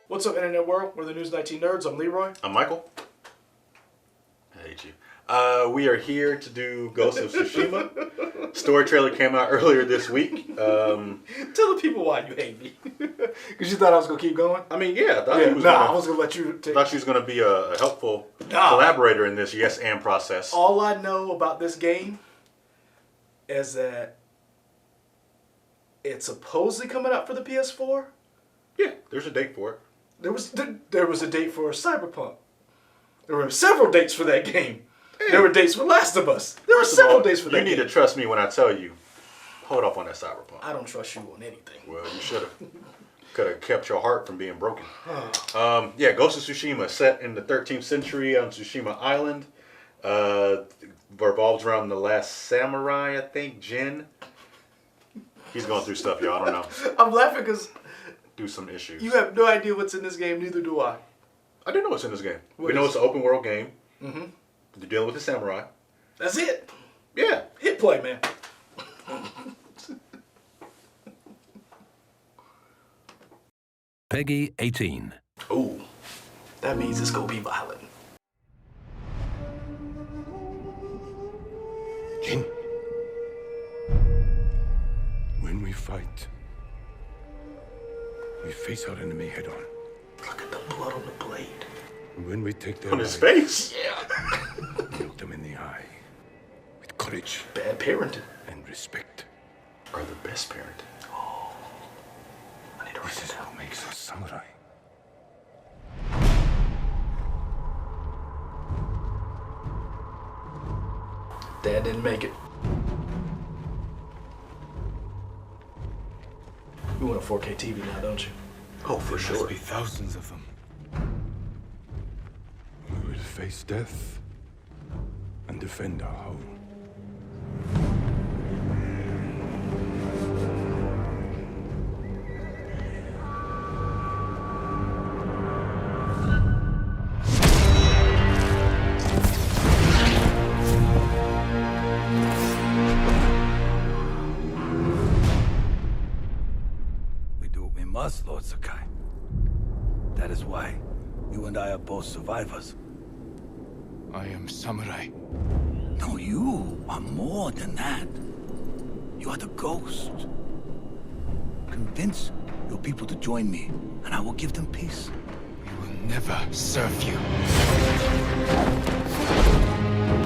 What's up, Internet World? We're the News 19 Nerds. I'm Leroy. I'm Michael. I hate you. We are here to do Ghost of Tsushima. Story trailer came out earlier this week. Tell the people why you hate me. Because you thought I was going to keep going? I mean, yeah. I was going to let you take... thought she was going to be a helpful collaborator in this yes and process. All I know about this game is that it's supposedly coming out for the PS4. Yeah, there's a date for it. There was a date for Cyberpunk. There were several dates for that game. Hey. There were dates for Last of Us. There were several dates for that game. You need to trust me when I tell you, hold off on that Cyberpunk. I don't trust you on anything. Well, you should have. Could have kept your heart from being broken. Yeah, Ghost of Tsushima, set in the 13th century on Tsushima Island. Revolves around the last samurai, I think, Jin. He's going through stuff, y'all. I don't know. I'm laughing because... some issues. You have no idea what's in this game, neither do I. I do know what's in this game. We know it's an open world game. Mm-hmm. You're dealing with the samurai. That's it. Yeah. Hit play, man. Peggy 18. Ooh. That means it's going to be violent. Jin. When we fight, we face our enemy head on. Look at the blood on the blade. And when we take their on his lives, face? Yeah. we look them in the eye. With courage. Bad parenting. And respect. Are the best parent. Oh. I need to write This is it down. what makes us samurai. Dad didn't make it. You want a 4K TV now, don't you? Oh, for There sure. must be thousands of them. We will face death and defend our home. Us, Lord Sakai. That is why you and I are both survivors. I am samurai. No, you are more than that. You are the ghost. Convince your people to join me, and I will give them peace. We will never serve you.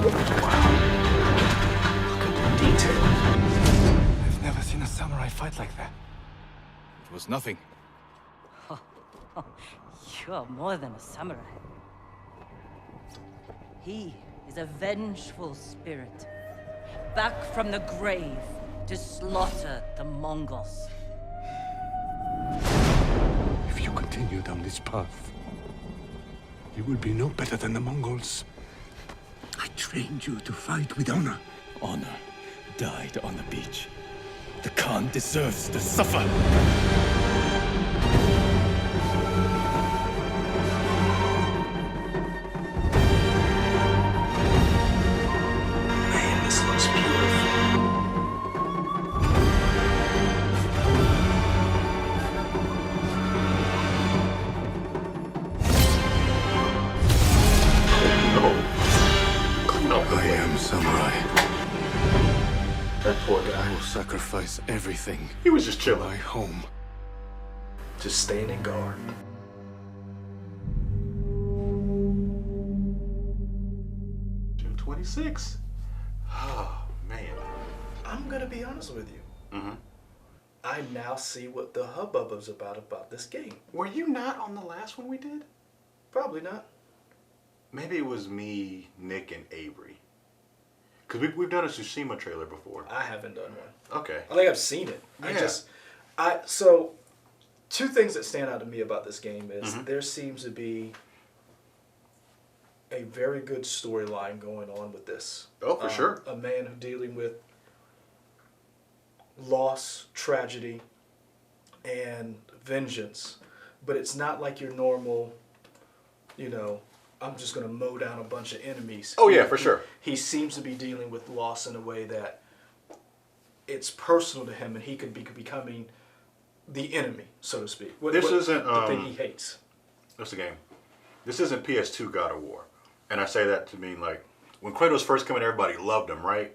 Wow. Look at the detail. I've never seen a samurai fight like that. It was nothing. You're more than a samurai. He is a vengeful spirit, back from the grave to slaughter the Mongols. If you continue down this path, you will be no better than the Mongols. I trained you to fight with honor. Honor died on the beach. The Khan deserves to suffer. Man, this looks beautiful. No. I am samurai. That poor I guy. will sacrifice everything. He was just for chilling. my home. Just standing guard. June 26th. Oh, man. I'm going to be honest with you. Mm-hmm. I now see what the hubbub is about this game. Were you not on the last one we did? Probably not. Maybe it was me, Nick, and Avery. Because we've done a Tsushima trailer before. I haven't done one. Okay. I think I've seen it. Yeah. So, two things that stand out to me about this game is there seems to be a very good storyline going on with this. Oh, for sure. A man who dealing with loss, tragedy, and vengeance. But it's not like your normal, I'm just going to mow down a bunch of enemies. Oh, yeah, for sure. He seems to be dealing with loss in a way that it's personal to him, and he could be becoming the enemy, so to speak. This isn't the thing he hates. what's the game? This isn't PS2 God of War. And I say that to mean like, when Kratos first came in, everybody loved him, right?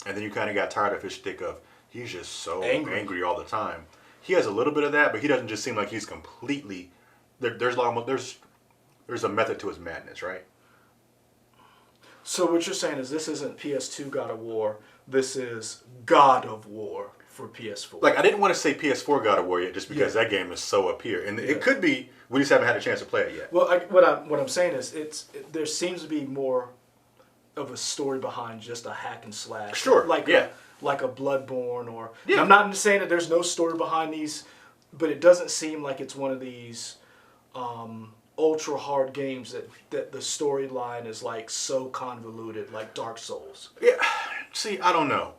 And then you kind of got tired of his shtick of, he's just so angry all the time. He has a little bit of that, but he doesn't just seem like he's completely, there's a method to his madness, right? So what you're saying is this isn't PS2 God of War, this is God of War for PS4. Like, I didn't want to say PS4 God of War yet, just because that game is so up here. And it could be, we just haven't had a chance to play it yet. Well, what I'm saying is there seems to be more of a story behind just a hack and slash. Sure, like yeah. like a Bloodborne or... Yeah. I'm not saying that there's no story behind these, but it doesn't seem like it's one of these ultra hard games that the storyline is like so convoluted, like Dark Souls. Yeah, see, I don't know.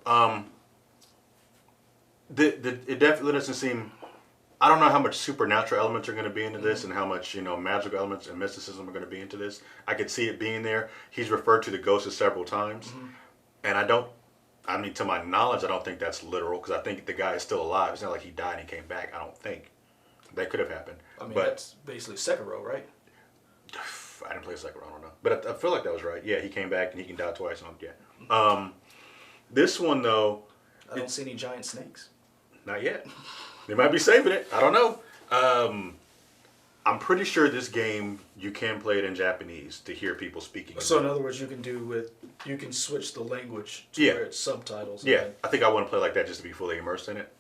It definitely doesn't seem... I don't know how much supernatural elements are going to be into this and how much, magical elements and mysticism are going to be into this. I could see it being there. He's referred to the ghosts several times. And to my knowledge, I don't think that's literal because I think the guy is still alive. It's not like he died and he came back. I don't think. That could have happened. I mean, that's basically Sekiro, right? I didn't play Sekiro, I don't know. But I feel like that was right. Yeah, he came back and he can die twice. This one, though... I don't see any giant snakes. Not yet. They might be saving it. I don't know. I'm pretty sure this game, you can play it in Japanese to hear people speaking. So in other words, you can switch the language to where it's subtitles. Yeah, I think I want to play like that just to be fully immersed in it,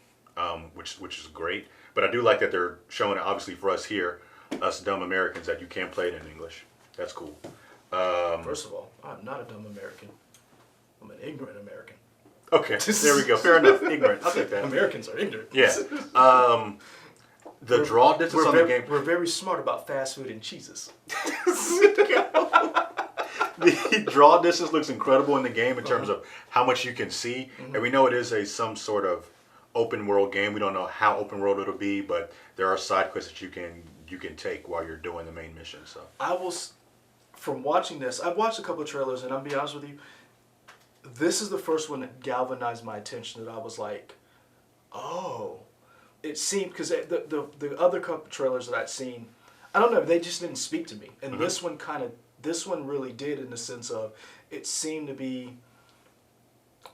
which is great. But I do like that they're showing it, obviously for us here, us dumb Americans, that you can play it in English. That's cool. First of all, I'm not a dumb American. I'm an ignorant American. Okay, there we go. Fair enough. Ignorant. I'll take that. Americans are ignorant. Yeah. The draw distance on the game. We're very smart about fast food and cheeses. The draw distance looks incredible in the game in terms of how much you can see. And we know it is some sort of open world game. We don't know how open world it'll be, but there are side quests that you can take while you're doing the main mission. So from watching this, I've watched a couple of trailers, and I'll be honest with you, this is the first one that galvanized my attention that I was like, oh. It seemed, because the other couple trailers that I'd seen, I don't know, they just didn't speak to me. And this one really did, in the sense of, it seemed to be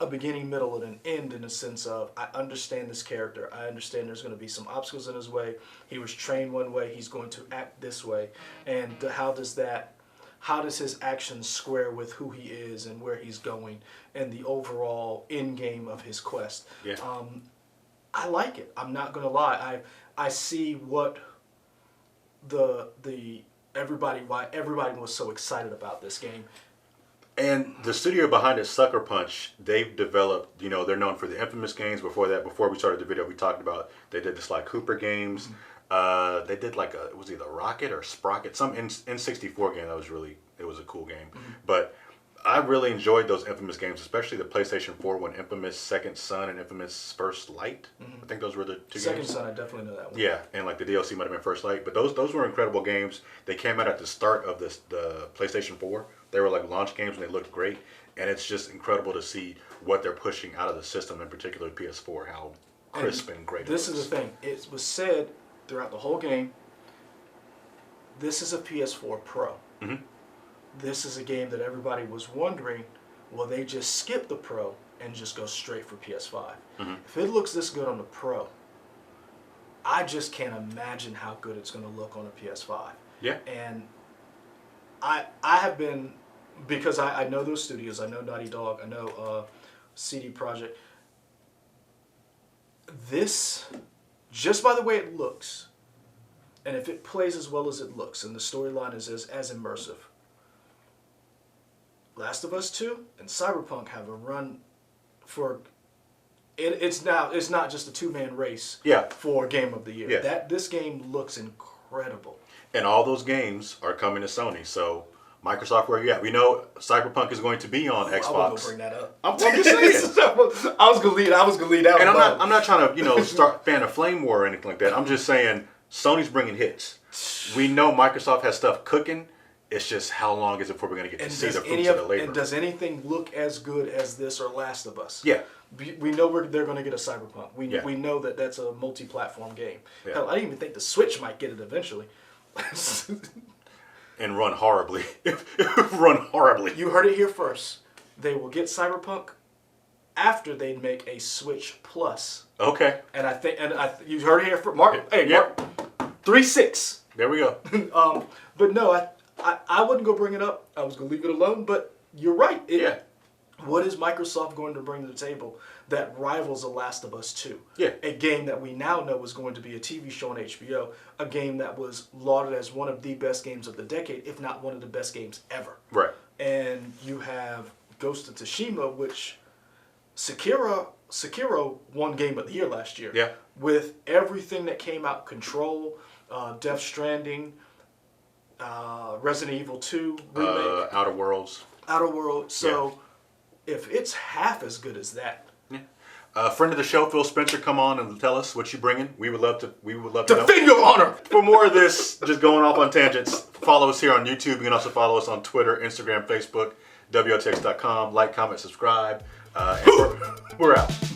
a beginning, middle, and an end, in the sense of, I understand this character. I understand there's going to be some obstacles in his way. He was trained one way. He's going to act this way. And how does his actions square with who he is and where he's going and the overall end game of his quest? Yeah. I like it. I'm not gonna lie. I see what why everybody was so excited about this game. And the studio behind it, Sucker Punch, they've developed, they're known for the Infamous games. Before we started the video, we talked about, they did the Sly Cooper games. They did it was either Rocket or Sprocket, some N64 game it was a cool game. But I really enjoyed those Infamous games, especially the PlayStation 4 one, Infamous Second Son and Infamous First Light. I think those were the two Second games. Son, I definitely know that one. Yeah, and the DLC might have been First Light, but those were incredible games. They came out at the start of the PlayStation 4. They were launch games and they looked great, and it's just incredible to see what they're pushing out of the system, in particular PS4, how crisp and great this it is the thing. It was said throughout the whole game, this is a PS4 Pro. This is a game that everybody was wondering, will they just skip the Pro and just go straight for PS5? If it looks this good on the Pro, I just can't imagine how good it's going to look on a PS5. Yeah. And I have been, because I know those studios, I know Naughty Dog, I know CD Projekt. This, just by the way it looks, and if it plays as well as it looks, and the storyline is as immersive, Last of Us 2 and Cyberpunk have a run for it's not just a two-man race for Game of the Year. Yeah. This game looks incredible. And all those games are coming to Sony, so Microsoft, where you at? We know Cyberpunk is going to be on Xbox. I wasn't gonna bring that up. I'm just saying. I was gonna lead out. And I'm not trying to start fan a flame war or anything like that. I'm just saying Sony's bringing hits. We know Microsoft has stuff cooking. It's just how long is it before we're going to get to see the fruits of the labor? And does anything look as good as this or Last of Us? Yeah. We know they're going to get a Cyberpunk. We know that that's a multi-platform game. Hell, I didn't even think the Switch might get it eventually. And run horribly. Run horribly. You heard it here first. They will get Cyberpunk after they make a Switch Plus. Okay. And you heard it here first. Mark, hey, Yep. Mark, 3-6. There we go. But no, I wouldn't go bring it up. I was going to leave it alone, but you're right. Yeah. What is Microsoft going to bring to the table that rivals The Last of Us 2? Yeah. A game that we now know is going to be a TV show on HBO. A game that was lauded as one of the best games of the decade, if not one of the best games ever. Right. And you have Ghost of Tsushima, which Sekiro won Game of the Year last year. Yeah. With everything that came out, Control, Death Stranding, Resident Evil 2 remake, Outer Worlds. Outer Worlds. So if it's half as good as that, Friend of the show, Phil Spencer, come on and tell us what you're bringing. We would love to know. defend your honor. For more of this, just going off on tangents, follow us here on YouTube. You can also follow us on Twitter, Instagram, Facebook, WOTX.com. Like, comment, subscribe. And we're out.